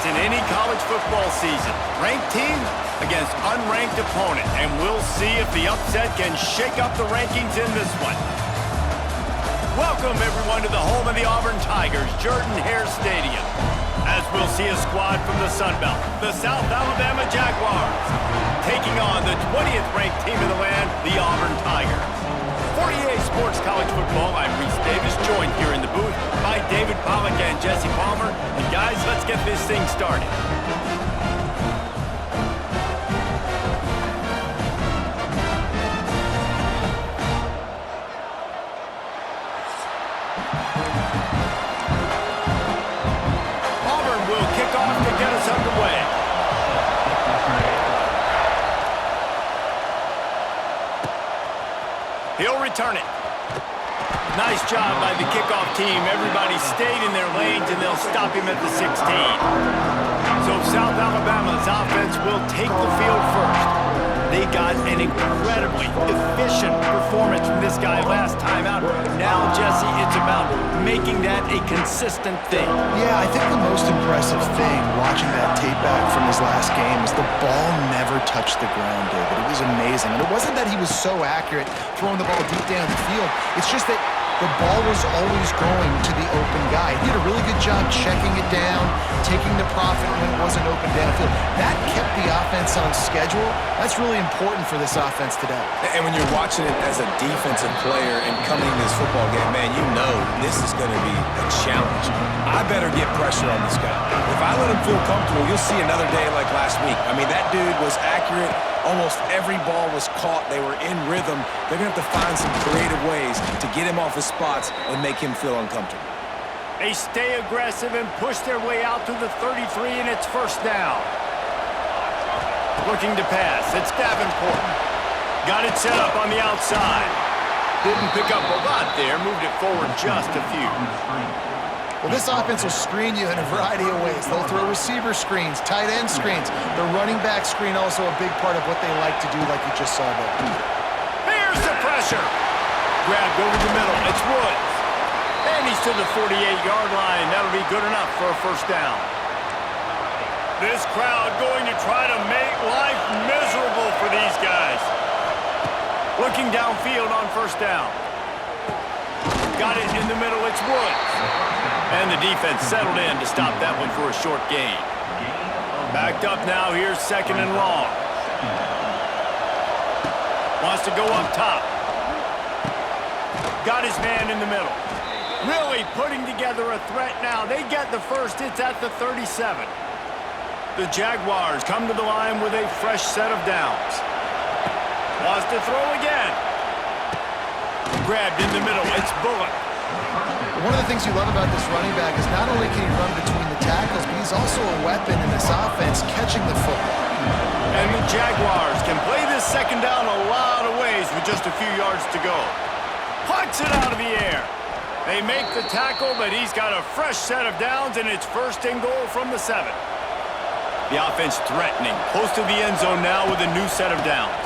chance in any college football season. Ranked team against unranked opponent, and we'll see if the upset can shake up the rankings in this one. Welcome, everyone, to the home of the Auburn Tigers, Jordan-Hare Stadium. As we'll see a squad from the Sun Belt, the South Alabama Jaguars, taking on the 20th ranked team in the land, the Auburn Tigers. For EA Sports College Football, I'm Reese Davis, joined here in the booth by David Pollack and Jesse Palmer. And guys, let's get this thing started. Auburn will kick off to get us underway. He'll return it. Nice job by the kickoff team. Everybody stayed in their lanes, and they'll stop him at the 16. So South Alabama's offense will take the field first. They got an incredibly efficient performance from this guy last time out. Now, Jesse, it's about making that a consistent thing. Yeah, I think the most impressive thing watching that tape back from his last game is the ball never touched the ground, David. It was amazing. And it wasn't that he was so accurate throwing the ball deep down the field. It's just that the ball was always going to the open guy. He did a really good job checking it down, taking the profit when it wasn't open downfield. That kept the offense on schedule. That's really important for this offense today. And when you're watching it as a defensive player and coming to this football game, man, you know this is going to be a challenge. I better get pressure on this guy. If I let him feel comfortable, you'll see another day like last week. I mean, that dude was accurate. Almost every ball was caught. They were in rhythm. They're going to have to find some creative ways to get him off his spots and make him feel uncomfortable. They stay aggressive and push their way out to the 33, and it's first down. Looking to pass. It's Davenport. Got it set up on the outside. Didn't pick up a lot there. Moved it forward just a few. Well, this offense will screen you in a variety of ways. They'll throw receiver screens, tight end screens. The running back screen also a big part of what they like to do, like you just saw there. Here's the pressure. Grabbed over the middle. It's Woods. And he's to the 48-yard line. That'll be good enough for a first down. This crowd going to try to make life miserable for these guys. Looking downfield on first down. Got it in the middle. It's Woods. And the defense settled in to stop that one for a short gain. Backed up now. Here's second and long. Wants to go up top. Got his man in the middle. Really putting together a threat now. They get the first. It's at the 37. The Jaguars come to the line with a fresh set of downs. Wants to throw again. Grabbed in the middle. It's Bullock. One of the things you love about this running back is not only can he run between the tackles, but he's also a weapon in this offense catching the football. And the Jaguars can play this second down a lot of ways with just a few yards to go. Plucks it out of the air. They make the tackle, but he's got a fresh set of downs, and it's first and goal from the 7. The offense threatening, close to the end zone now with a new set of downs.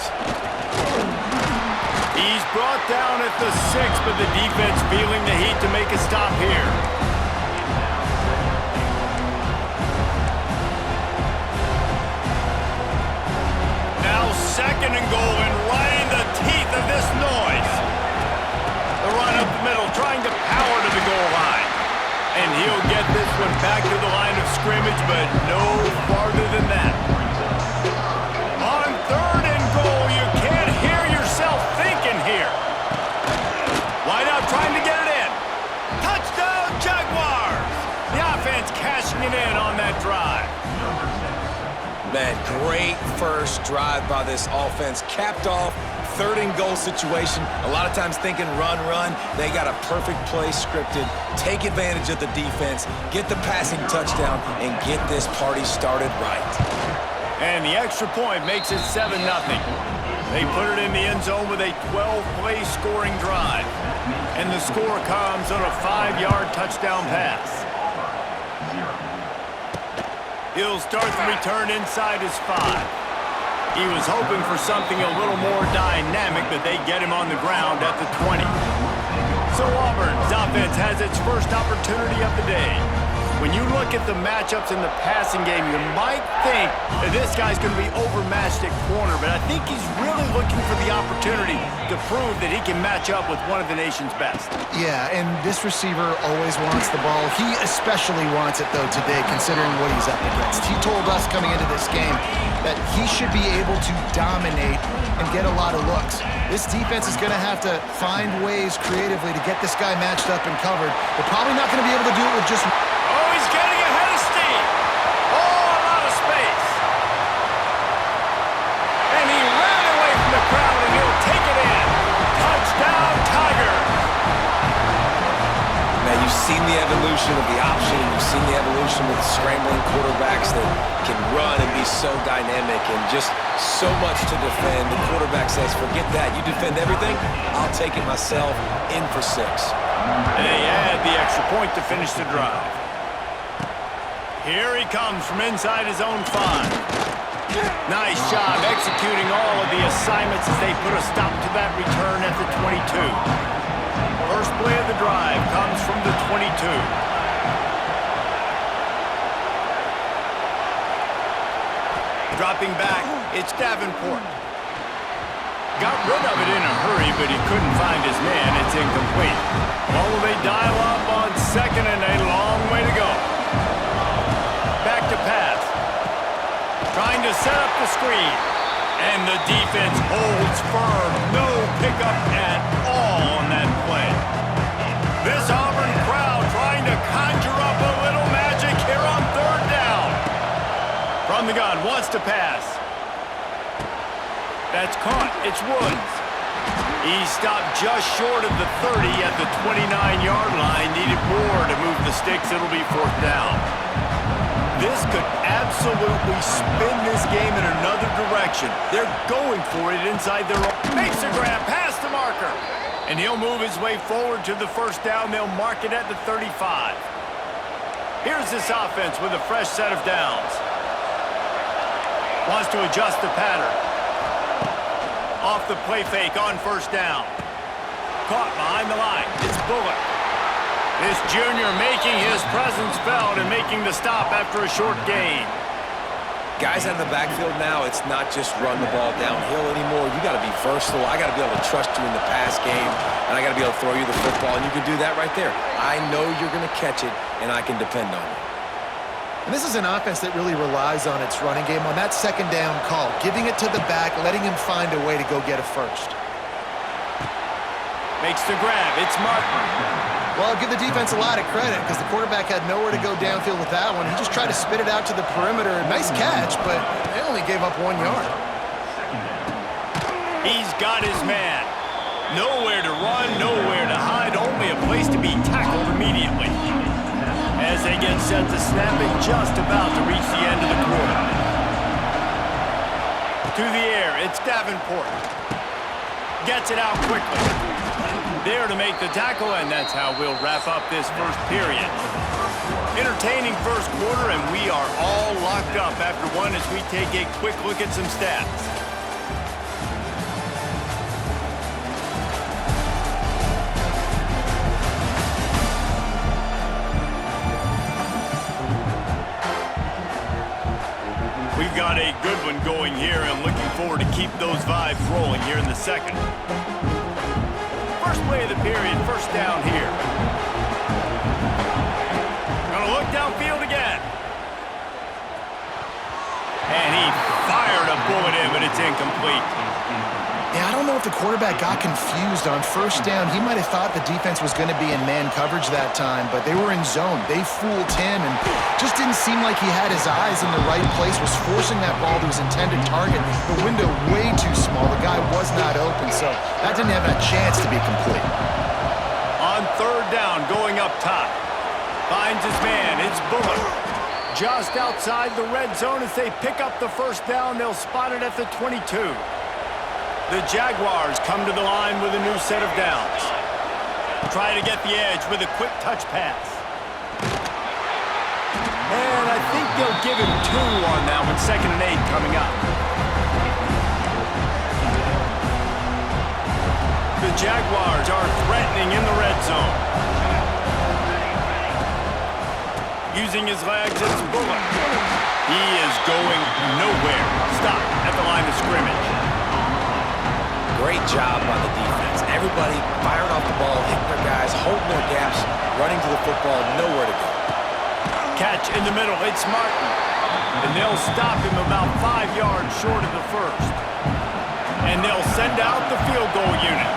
He's brought down at the 6, but the defense feeling the heat to make a stop here. Now second and goal, and right in the teeth of this noise. The run up the middle, trying to power to the goal line. And he'll get this one back to the line of scrimmage, but no farther than that. On third and goal, you can't hear yourself thinking here. Wide out trying to get it in. Touchdown, Jaguars! The offense cashing it in on that drive. Man, great first drive by this offense. Capped off, third and goal situation. A lot of times thinking run. They got a perfect play scripted. Take advantage of the defense, get the passing touchdown, and get this party started right. And the extra point makes it 7-0. They put it in the end zone with a 12-play scoring drive. And the score comes on a 5-yard touchdown pass. He'll start the return inside his 5. He was hoping for something a little more dynamic, but they get him on the ground at the 20. So Auburn's offense has its first opportunity of the day When you look at the matchups in the passing game, you might think that this guy's going to be overmatched at corner, but I think he's really looking for the opportunity to prove that he can match up with one of the nation's best. Yeah, and this receiver always wants the ball. He especially wants it, though, today, considering what he's up against. He told us coming into this game that he should be able to dominate and get a lot of looks. This defense is going to have to find ways creatively to get this guy matched up and covered. They're probably not going to be able to do it with just... Oh, he's getting ahead of steam. Oh, a lot of space. And he ran away from the crowd, and he'll take it in. Touchdown, Tigers. Man, you've seen the evolution of the option. You've seen the evolution with scrambling quarterbacks that can run and be so dynamic and just so much to defend. The quarterback says, forget that. You defend everything, I'll take it myself. In for 6. And they add the extra point to finish the drive. Here he comes from inside his own 5. Nice job executing all of the assignments as they put a stop to that return at the 22. First play of the drive comes from the 22. Dropping back, it's Davenport. Got rid of it in a hurry, but he couldn't find his man. It's incomplete. Well, they dial up on second and a long way to go. Back to pass. Trying to set up the screen. And the defense holds firm. No pickup at all on that play. This Auburn crowd trying to conjure up a little magic here on third down. From the gun, wants to pass. That's caught. It's Woods. He stopped just short of the 30 at the 29-yard line. Needed more to move the sticks. It'll be 4th down. This could absolutely spin this game in another direction. They're going for it inside their own. Makes a grab past the marker. And he'll move his way forward to the 1st down. They'll mark it at the 35. Here's this offense with a fresh set of downs. Wants to adjust the pattern. Off the play fake on 1st down. Caught behind the line. It's Bullock. This junior making his presence felt and making the stop after a short gain. Guys out of the backfield now, it's not just run the ball downhill anymore. You got to be versatile. I got to be able to trust you in the pass game, and I got to be able to throw you the football, and you can do that right there. I know you're going to catch it, and I can depend on it. And this is an offense that really relies on its running game, on that 2nd down call, giving it to the back, letting him find a way to go get a first. Makes the grab. It's Martin. Well, I'll give the defense a lot of credit because the quarterback had nowhere to go downfield with that one. He just tried to spit it out to the perimeter. Nice catch, but they only gave up 1 yard. He's got his man. Nowhere to run, nowhere to hide, only a place to be tackled immediately. As they get set to snap it, just about to reach the end of the quarter. To the air, it's Davenport. Gets it out quickly. There to make the tackle, and that's how we'll wrap up this first period. Entertaining first quarter, and we are all locked up after one as we take a quick look at some stats. We've got a good one going here, and looking forward to keep those vibes rolling here in the second. First play of the period, 1st down here. Gonna look downfield again. And he fired a bullet in, but it's incomplete. Yeah, I don't know if the quarterback got confused on 1st down. He might have thought the defense was going to be in man coverage that time, but they were in zone. They fooled him and just didn't seem like he had his eyes in the right place, was forcing that ball to his intended target. The window way too small. The guy was not open, so that didn't have a chance to be complete. On 3rd down, going up top. Finds his man. It's Bullock. Just outside the red zone as they pick up the 1st down. They'll spot it at the 22. The Jaguars come to the line with a new set of downs. Try to get the edge with a quick touch pass. And I think they'll give him 2 on that one. 2nd and 8 coming up. The Jaguars are threatening in the red zone. using his legs as a bullet. He is going nowhere. Stop at the line of scrimmage. Great job by the defense. Everybody firing off the ball, hitting their guys, holding their gaps, running to the football, nowhere to go. Catch in the middle, it's Martin. And they'll stop him about 5 yards short of the first. And they'll send out the field goal unit.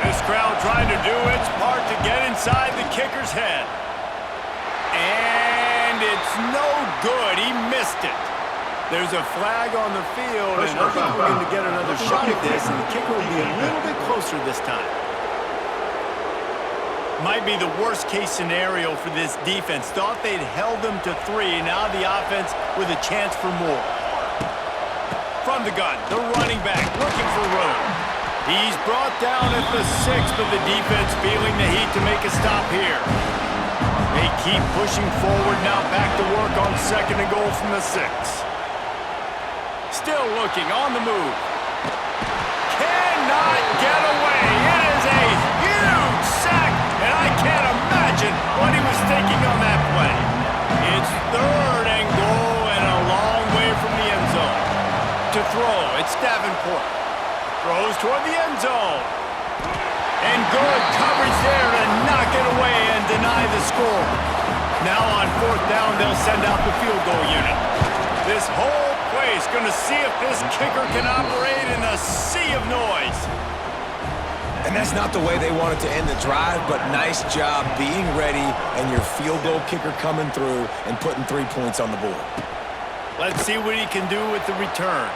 This crowd trying to do its part to get inside the kicker's head. And it's no good. He missed it. There's a flag on the field, and I think we're going to get another shot at this, and the kicker will be a little bit closer this time. Might be the worst-case scenario for this defense. Thought they'd held them to 3. Now the offense with a chance for more. From the gun, the running back looking for room. He's brought down at the 6, but the defense feeling the heat to make a stop here. They keep pushing forward now, back to work on 2nd and goal from the 6. Still looking on the move. Cannot get away. It is a huge sack, and I can't imagine what he was thinking on that play. It's 3rd and goal and a long way from the end zone. To throw, it's Davenport. Throws toward the end zone. And good coverage there to knock it away and deny the score. Now on 4th down, they'll send out the field goal unit. This whole place going to see if this kicker can operate in a sea of noise. And that's not the way they wanted to end the drive, but nice job being ready and your field goal kicker coming through and putting 3 points on the board. Let's see what he can do with the return.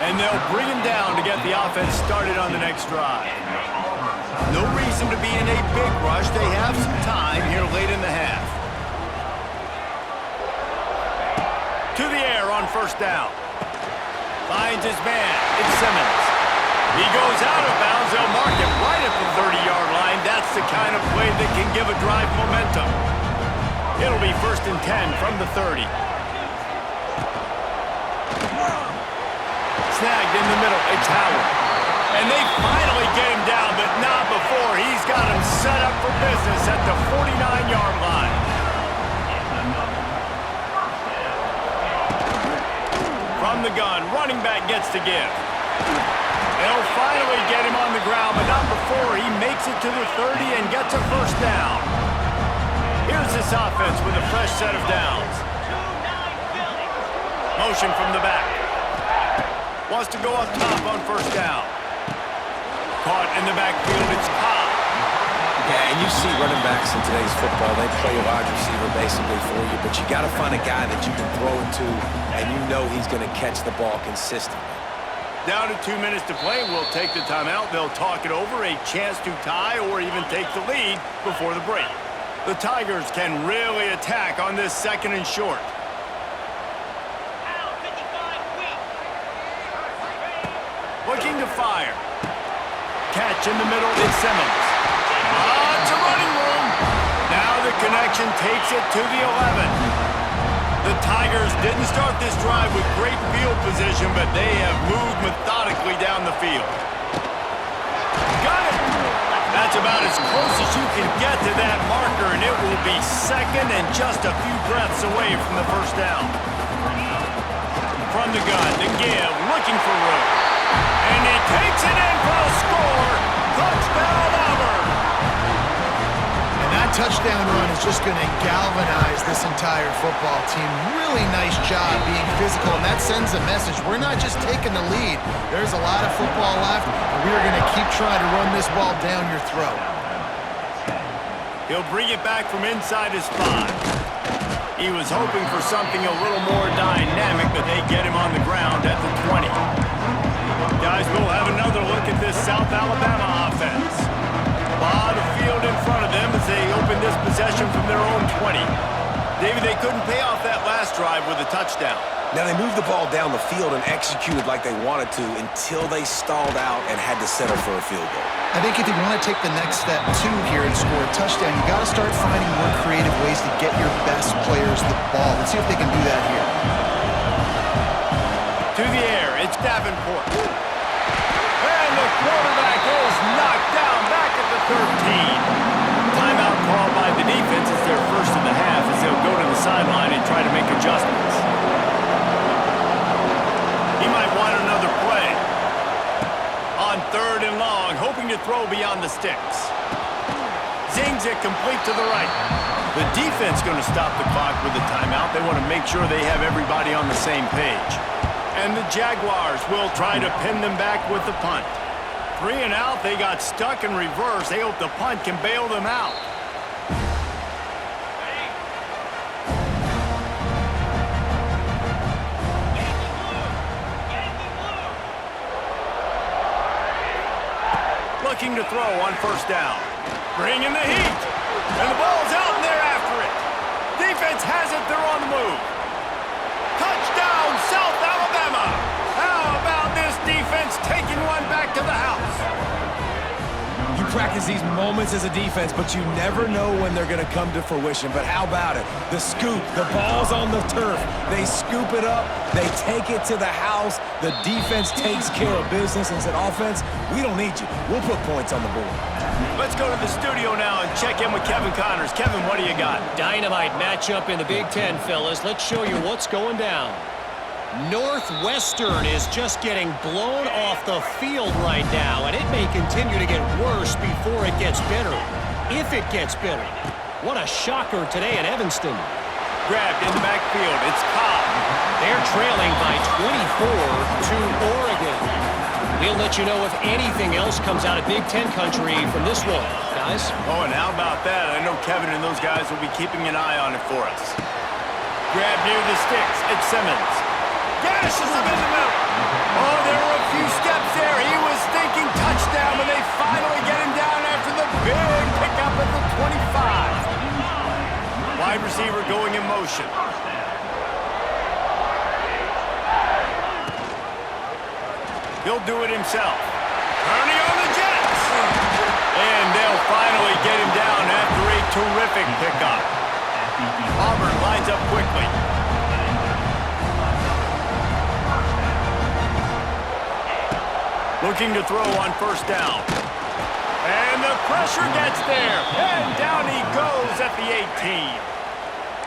And they'll bring him down to get the offense started on the next drive. No reason to be in a big rush. They have some time here late in the half. To the air on 1st down. Finds his man. It's Simmons. He goes out of bounds. They'll mark it right at the 30-yard line. That's the kind of play that can give a drive momentum. It'll be 1st and 10 from the 30. Snagged in the middle. It's Howard. And they finally get him down, but not before. He's got him set up for business at the 49-yard line. From the gun, running back gets to give. They'll finally get him on the ground, but not before he makes it to the 30 and gets a 1st down. Here's this offense with a fresh set of downs. Motion from the back. Wants to go up top on 1st down. Caught in the backfield, it's Cobb. Yeah, and you see running backs in today's football, they play a wide receiver basically for you, but you got to find a guy that you can throw it to, and you know he's going to catch the ball consistently. Down to 2 minutes to play, we'll take the timeout. They'll talk it over, a chance to tie or even take the lead before the break. The Tigers can really attack on this 2nd and short. Looking to fire. Catch in the middle, it's Simmons. It's a running room. Now the connection takes it to the 11. The Tigers didn't start this drive with great field position, but they have moved methodically down the field. Got it! That's about as close as you can get to that marker, and it will be 2nd and just a few breaths away from the 1st down. From the gun, the give, looking for room. And he takes it in for a score. Touchdown, Auburn. And that touchdown run is just going to galvanize this entire football team. Really nice job being physical, and that sends a message. We're not just taking the lead. There's a lot of football left, and we are going to keep trying to run this ball down your throat. He'll bring it back from inside his 5. He was hoping for something a little more dynamic, but they get him on the ground at the 20. Guys, we'll have another look at this South Alabama offense. A lot of field in front of them as they open this possession from their own 20. David, they couldn't pay off that last drive with a touchdown. Now, they moved the ball down the field and executed like they wanted to until they stalled out and had to settle for a field goal. I think if you want to take the next step, too, here and score a touchdown, you got to start finding more creative ways to get your best players the ball. Let's see if they can do that here. To the air, it's Davenport. And the quarterback is knocked down back at the 13. Timeout called by the defense. It's their first of the half as they'll hoping to throw beyond the sticks. Zings it complete to the right. The defense going to stop the clock with a timeout. They want to make sure they have everybody on the same page. And the Jaguars will try to pin them back with the punt. 3 and out, they got stuck in reverse. They hope the punt can bail them out. Looking to throw on first down. Bringing the heat. And the ball's out and they're after it. Defense has it. They're on the move. Touchdown, South Alabama. How about this defense taking one back to the house? You practice these moments as a defense, but you never know when they're going to come to fruition. But how about it? The scoop, the ball's on the turf. They scoop it up. They take it to the house. The defense takes care of business and said, offense, we don't need you. We'll put points on the board. Let's go to the studio now and check in with Kevin Connors. Kevin, what do you got? Dynamite matchup in the Big Ten, fellas. Let's show you what's going down. Northwestern is just getting blown off the field right now, and it may continue to get worse before it gets better. If it gets better. What a shocker today in Evanston. Grabbed in the backfield. It's Cobb. They're trailing by 24 to Oregon. We'll let you know if anything else comes out of Big Ten country from this one, guys. Oh, and how about that? I know Kevin and those guys will be keeping an eye on it for us. Grabbed near the sticks. It's Simmons. Gashes him in the middle. Oh, there were a few steps there. He was thinking touchdown, but they finally get him down after the big pickup at the 25. Wide receiver going in motion. He'll do it himself. Turning on the Jets. And they'll finally get him down after a terrific pickup. Auburn lines up quickly. Looking to throw on first down. And the pressure gets there. And down he goes at the 18.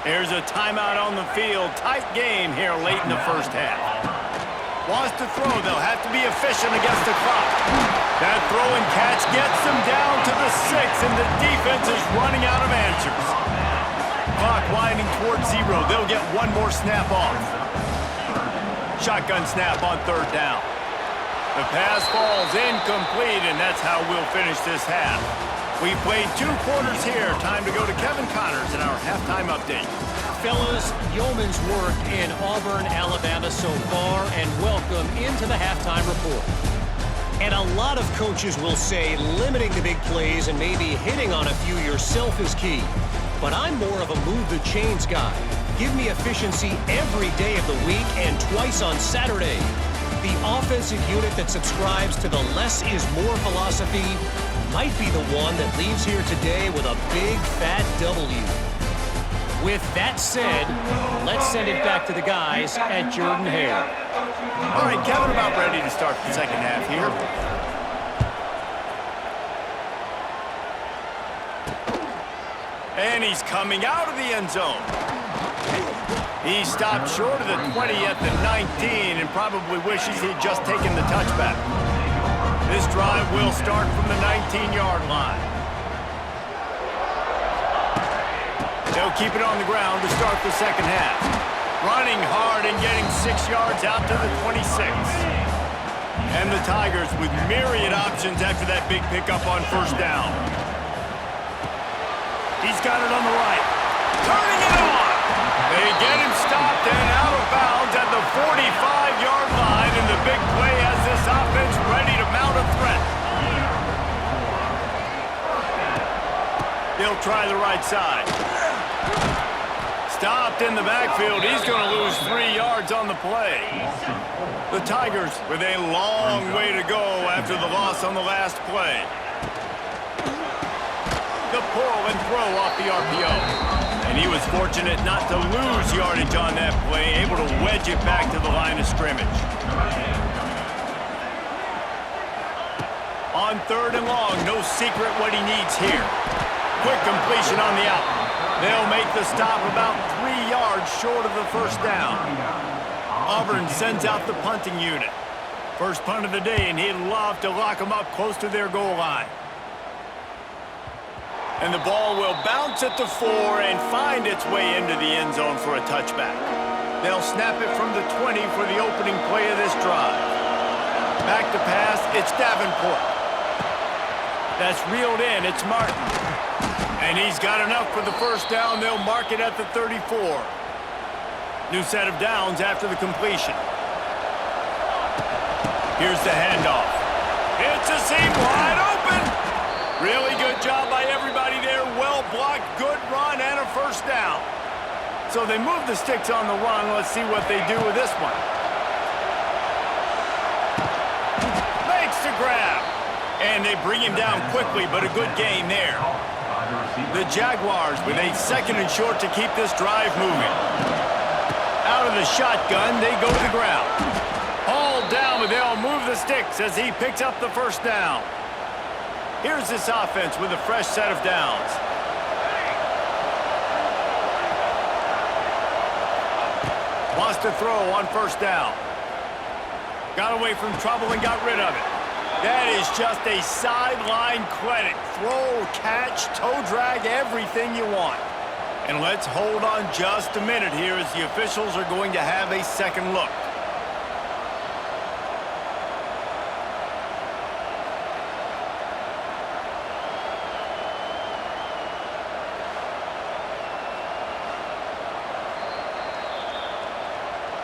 There's a timeout on the field. Tight game here late in the first half. Wants to throw. They'll have to be efficient against the clock. That throw and catch gets them down to the 6, and the defense is running out of answers. Clock winding towards 0. They'll get one more snap off. Shotgun snap on third down. The pass falls incomplete, and that's how we'll finish this half. We've played 2 quarters here. Time to go to Kevin Connors in our halftime update. Fellas, yeoman's work in Auburn, Alabama so far, and welcome into the halftime report. And a lot of coaches will say limiting the big plays and maybe hitting on a few yourself is key. But I'm more of a move the chains guy. Give me efficiency every day of the week and twice on Saturday. The offensive unit that subscribes to the less is more philosophy might be the one that leaves here today with a big fat W. With that said, let's send it back to the guys at Jordan-Hare. All right, Kevin, about ready to start the second half here. And he's coming out of the end zone. He stopped short of the 20 at the 19 and probably wishes he'd just taken the touchback. This drive will start from the 19-yard line. They'll keep it on the ground to start the second half. Running hard and getting 6 yards out to the 26. And the Tigers with myriad options after that big pickup on first down. He's got it on the right. Turning it on. They get him stopped and out of bounds at the 45-yard line, and the big play has this offense ready to mount a threat. They'll try the right side. Stopped in the backfield. He's going to lose 3 yards on the play. The Tigers with a long way to go after the loss on the last play. The pull and throw off the RPO. And he was fortunate not to lose yardage on that play, able to wedge it back to the line of scrimmage. On third and long, no secret what he needs here. Quick completion on the out. They'll make the stop about 3 yards short of the first down. Auburn sends out the punting unit. First punt of the day, and he'd love to lock them up close to their goal line. And the ball will bounce at the 4 and find its way into the end zone for a touchback. They'll snap it from the 20 for the opening play of this drive. Back to pass, it's Davenport. That's reeled in, it's Martin. And he's got enough for the first down. They'll mark it at the 34. New set of downs after the completion. Here's the handoff. It's a seam wide open. Really good job by everybody there. Well blocked, good run, and a first down. So they move the sticks on the run. Let's see what they do with this one. Makes the grab. And they bring him down quickly, but a good gain there. The Jaguars with a 2nd and short to keep this drive moving. Out of the shotgun, they go to the ground. Hauled down, but they'll move the sticks as he picks up the first down. Here's this offense with a fresh set of downs. Wants to throw on first down. Got away from trouble and got rid of it. That is just a sideline credit. Throw, catch, toe drag, everything you want. And let's hold on just a minute here as the officials are going to have a second look.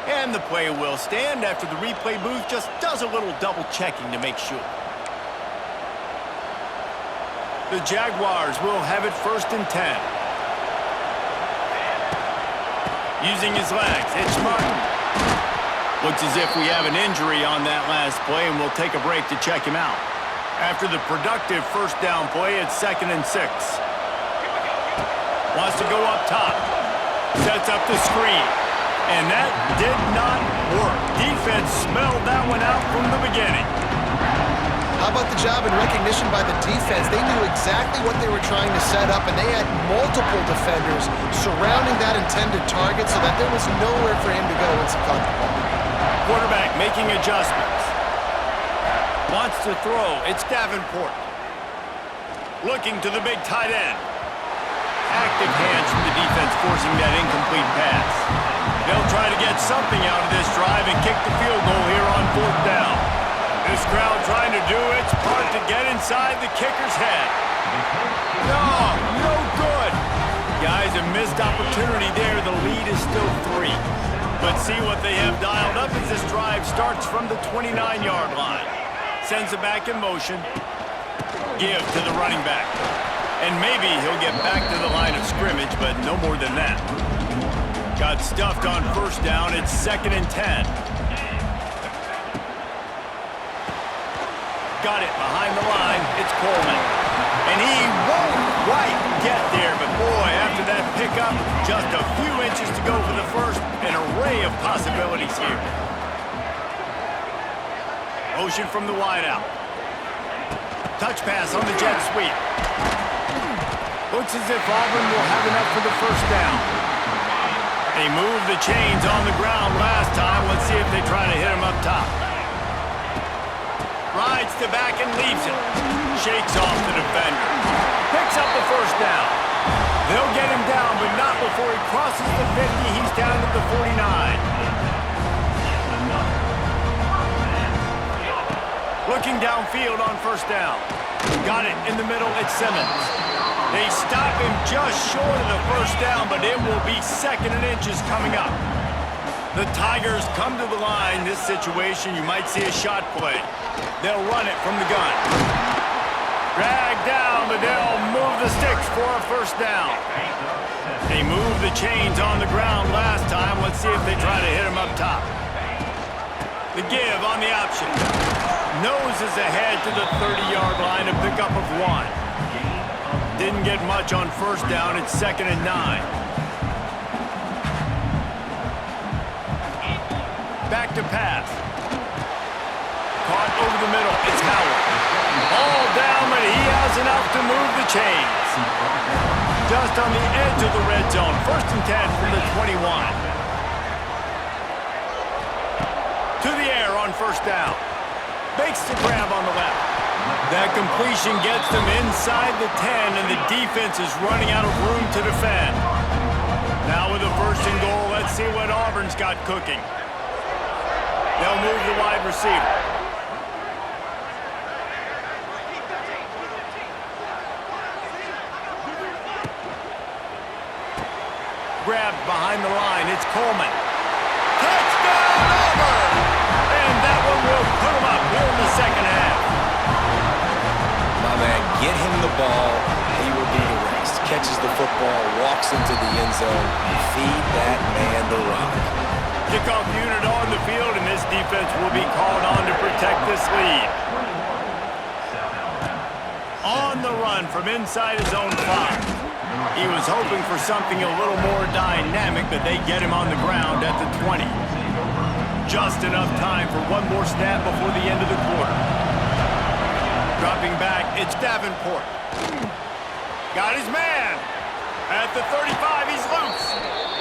And the play will stand after the replay booth just does a little double checking to make sure. The Jaguars will have it 1st and 10. Using his legs, it's Martin. Looks as if we have an injury on that last play, and we'll take a break to check him out. After the productive first down play, it's 2nd and 6. Wants to go up top. Sets up the screen. And that did not work. Defense smelled that one out from the beginning. How about the job and recognition by the defense? They knew exactly what they were trying to set up, and they had multiple defenders surrounding that intended target so that there was nowhere for him to go once he caught the ball. Quarterback making adjustments. Wants to throw. It's Davenport. Looking to the big tight end. Active hands from the defense forcing that incomplete pass. They'll try to get something out of this drive and kick the field goal here on 4th down. This crowd trying to do its part to get inside the kicker's head. No good. Guys, a missed opportunity there. The lead is still 3. But see what they have dialed up as this drive starts from the 29-yard line. Sends it back in motion. Give to the running back. And maybe he'll get back to the line of scrimmage, but no more than that. Got stuffed on first down. It's 2nd and 10. Got it behind the line. It's Coleman. And he won't quite get there, but boy, after that pickup, just a few inches to go for the first. An array of possibilities here. Motion from the wideout. Touch pass on the jet sweep. Looks as if Auburn will have enough for the first down. They moved the chains on the ground last time. Let's see if they try to hit him up top. Rides the back and leaves it. Shakes off the defender. Picks up the first down. They'll get him down, but not before he crosses the 50. He's down to the 49. Looking downfield on first down. Got it in the middle. It's Simmons. They stop him just short of the first down, but it will be 2nd and inches coming up. The Tigers come to the line. This situation, you might see a shot play. They'll run it from the gun. Drag down, but they'll move the sticks for a first down. They moved the chains on the ground last time. Let's see if they try to hit him up top. The give on the option. Noses ahead to the 30-yard line, a pickup of 1. Didn't get much on first down. It's 2nd and 9. Back to pass. Caught over the middle. It's Howard. All down, but he has enough to move the chains. Just on the edge of the red zone. 1st and 10 from the 21. To the air on first down. Makes the grab on the left. That completion gets them inside the 10, and the defense is running out of room to defend. Now with a 1st and goal, let's see what Auburn's got cooking. They'll move the wide receiver. Grabbed behind the line. It's Coleman. Touchdown, Auburn! And that one will put him up here in the second half. My man, get him the ball. He will do the rest. Catches the football, walks into the end zone. Feed that man the rock. Kickoff unit on the field, and this defense will be called on to protect this lead. On the run from inside his own 5. He was hoping for something a little more dynamic, but they get him on the ground at the 20. Just enough time for one more snap before the end of the quarter. Dropping back, it's Davenport. Got his man. At the 35, he's loose.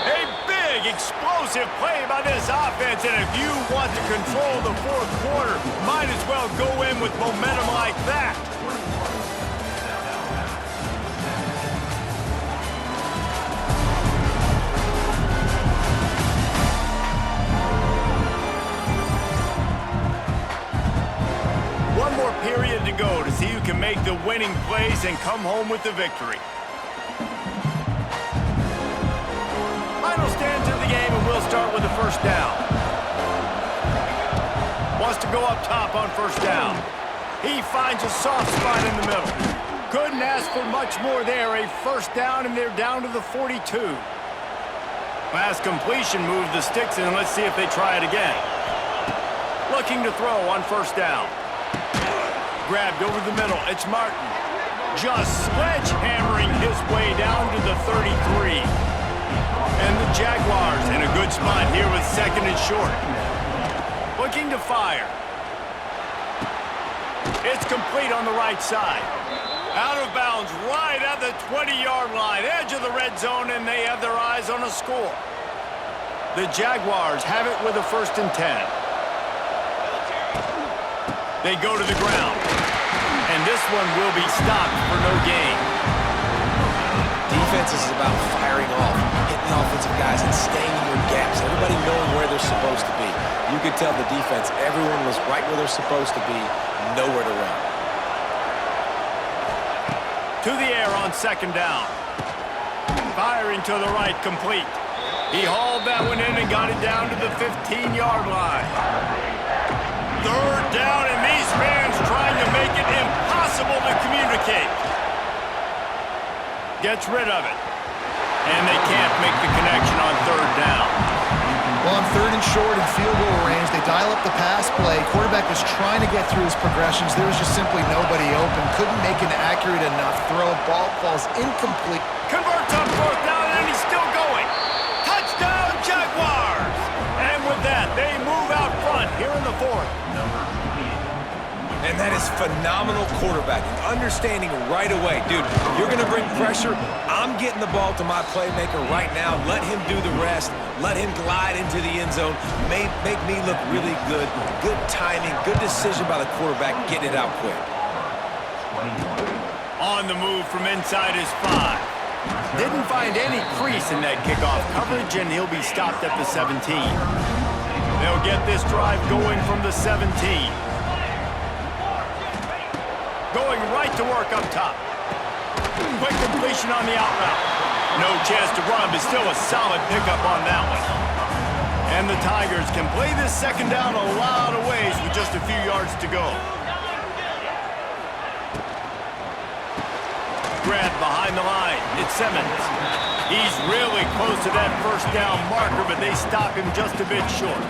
A big, explosive play by this offense, and if you want to control the 4th quarter, might as well go in with momentum like that. One more period to go to see who can make the winning plays and come home with the victory. Final stands of the game, and we'll start with the 1st down. Wants to go up top on 1st down. He finds a soft spot in the middle. Couldn't ask for much more there. A 1st down, and they're down to the 42. Last completion moved the sticks in. Let's see if they try it again. Looking to throw on 1st down. Grabbed over the middle. It's Martin. Just sledgehammering his way down to the 33. And the Jaguars in a good spot here with 2nd and short. Looking to fire. It's complete on the right side. Out of bounds right at the 20-yard line. Edge of the red zone, and they have their eyes on a score. The Jaguars have it with a 1st and 10. They go to the ground. And this one will be stopped for no gain. Defense is about firing off, hitting the offensive guys and staying in your gaps. Everybody knowing where they're supposed to be. You could tell the defense, everyone was right where they're supposed to be, nowhere to run. To the air on 2nd down. Firing to the right, complete. He hauled that one in and got it down to the 15-yard line. 3rd down, and these fans trying to make it impossible to communicate. Gets rid of it. And they can't make the connection on 3rd down. Well, on 3rd and short and field goal range, they dial up the pass play. Quarterback was trying to get through his progressions. There was just simply nobody open. Couldn't make an accurate enough throw. Ball falls incomplete. Converts on 4th down, and he's still going. Touchdown, Jaguars! And with that, they move out front here in the 4th. And that is phenomenal quarterbacking. Understanding right away. Dude, you're going to bring pressure. I'm getting the ball to my playmaker right now. Let him do the rest. Let him glide into the end zone. Make me look really good. Good timing. Good decision by the quarterback. Get it out quick. On the move from inside his 5. Didn't find any crease in that kickoff coverage, and he'll be stopped at the 17. They'll get this drive going from the 17. Going right to work up top. Quick completion on the out route. No chance to run, but still a solid pickup on that one. And the Tigers can play this 2nd down a lot of ways with just a few yards to go. Grab behind the line. It's Simmons. He's really close to that 1st down marker, but they stop him just a bit short.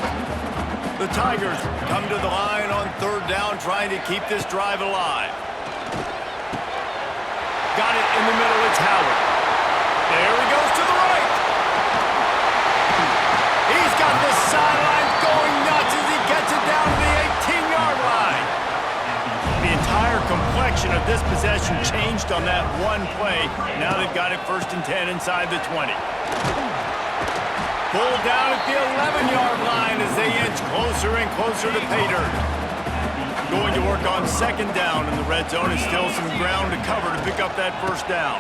The Tigers come to the line on 3rd down, trying to keep this drive alive. Got it in the middle, it's Howard. There he goes to the right. He's got this sideline going nuts as he gets it down to the 18-yard line. The entire complexion of this possession changed on that one play. Now they've got it 1st and 10 inside the 20. Pulled down at the 11-yard line as they inch closer and closer to pay dirt. Going to work on second down in the red zone, and still some ground to cover to pick up that first down.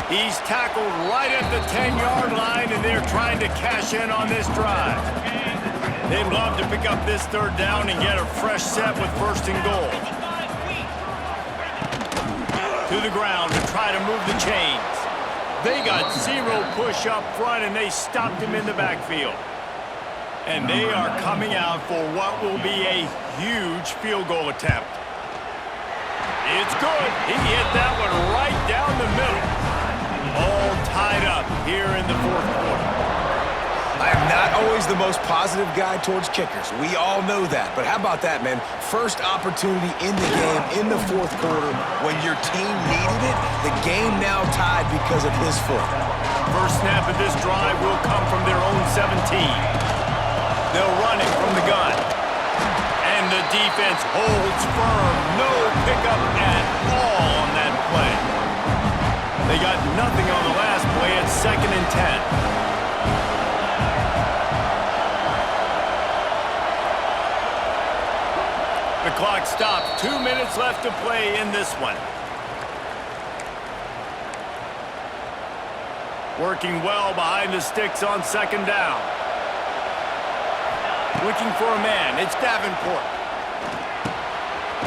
He's tackled right at the 10-yard line, and they're trying to cash in on this drive. They'd love to pick up this third down and get a fresh set with first and goal. To the ground to try to move the chains. They got zero push up front, and they stopped him in the backfield. And they are coming out for what will be a huge field goal attempt. It's good. He hit that one right down the middle. All tied up here in the fourth quarter. I am not always the most positive guy towards kickers. We all know that. But how about that, man? First opportunity in the game in the fourth quarter when your team needed it. The game now tied because of his foot. First snap of this drive will come from their own 17. They'll run it from the gun. And the defense holds firm. No pickup at all on that play. They got nothing on the last play. It's 2nd and 10. The clock stopped. 2 minutes left to play in this one. Working well behind the sticks on second down. Looking for a man. It's Davenport.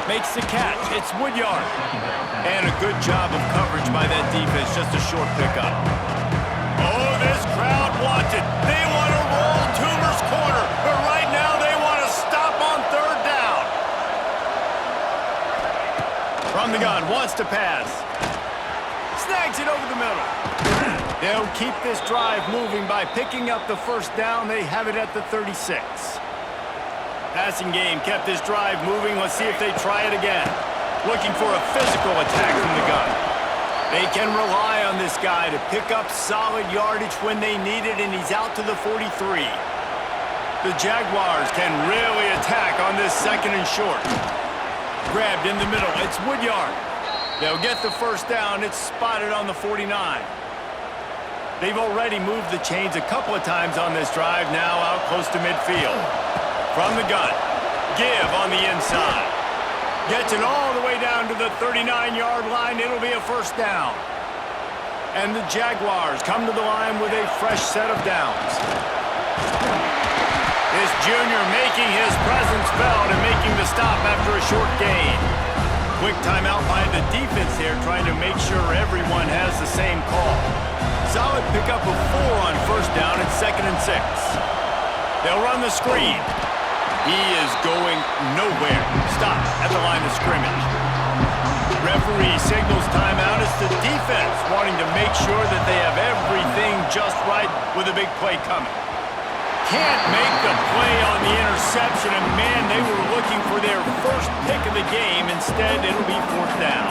Makes the catch. It's Woodyard. And a good job of coverage by that defense. Just a short pickup. Oh, this crowd wants it. They want to roll Toomer's corner. But right now they want to stop on third down. From the gun. Wants to pass. Snags it over the middle. They'll keep this drive moving by picking up the first down. They have it at the 36. Passing game kept this drive moving. Let's see if they try it again. Looking for a physical attack from the gun. They can rely on this guy to pick up solid yardage when they need it, and he's out to the 43. The Jaguars can really attack on this 2nd and short. Grabbed in the middle. It's Woodyard. They'll get the first down. It's spotted on the 49. They've already moved the chains a couple of times on this drive, now out close to midfield. From the gun, give on the inside. Gets it all the way down to the 39-yard line. It'll be a first down. And the Jaguars come to the line with a fresh set of downs. This junior making his presence felt and making the stop after a short gain. Quick timeout by the defense here, trying to make sure everyone has the same call. Solid pickup of 4 on first down at 2nd and 6. They'll run the screen. He is going nowhere. Stop at the line of scrimmage. Referee signals timeout. It's the defense wanting to make sure that they have everything just right with a big play coming. Can't make the play on the interception, and man, they were looking for their first pick of the game. Instead, it'll be 4th down.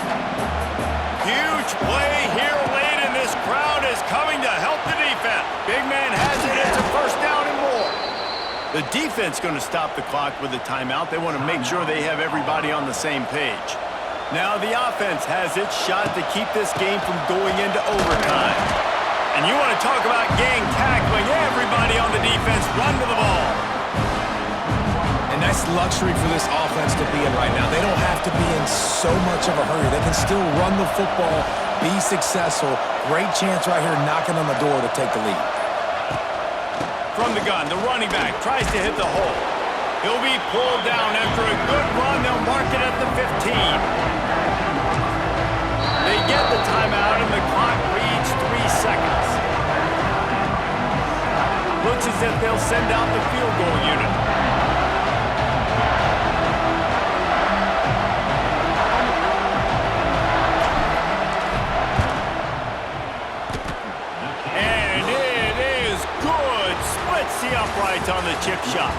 Huge play here late, and this crowd is coming to help the defense. Big man has it. It's a first down and more. The defense going to stop the clock with a timeout. They want to make sure they have everybody on the same page. Now the offense has its shot to keep this game from going into overtime. And you want to talk about gang tackling. Everybody on the defense run to the ball. And that's luxury for this offense to be in right now. They don't have to be in so much of a hurry. They can still run the football, be successful. Great chance right here knocking on the door to take the lead. From the gun, the running back tries to hit the hole. He'll be pulled down after a good run. They'll mark it at the 15. They get the timeout, and the clock reads 3 seconds. Looks as if they'll send out the field goal unit. The uprights on the chip shot.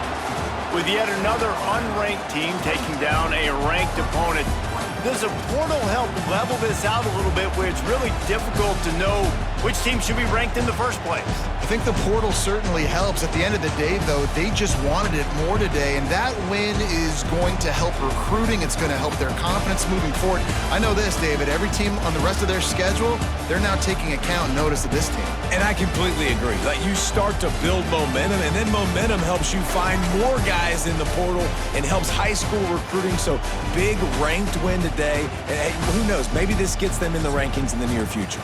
With yet another unranked team taking down a ranked opponent, does a portal help level this out a little bit where it's really difficult to know Which team should be ranked in the first place? I think the portal certainly helps. At the end of the day, though, they just wanted it more today, and that win is going to help recruiting. It's going to help their confidence moving forward. I know this, David. Every team on the rest of their schedule, they're now taking account and notice of this team. And I completely agree. Like, you start to build momentum, and then momentum helps you find more guys in the portal and helps high school recruiting. So big ranked win today. And who knows, maybe this gets them in the rankings in the near future.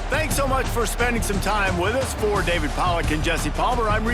Thanks so much for spending some time with us. For David Pollack and Jesse Palmer, I'm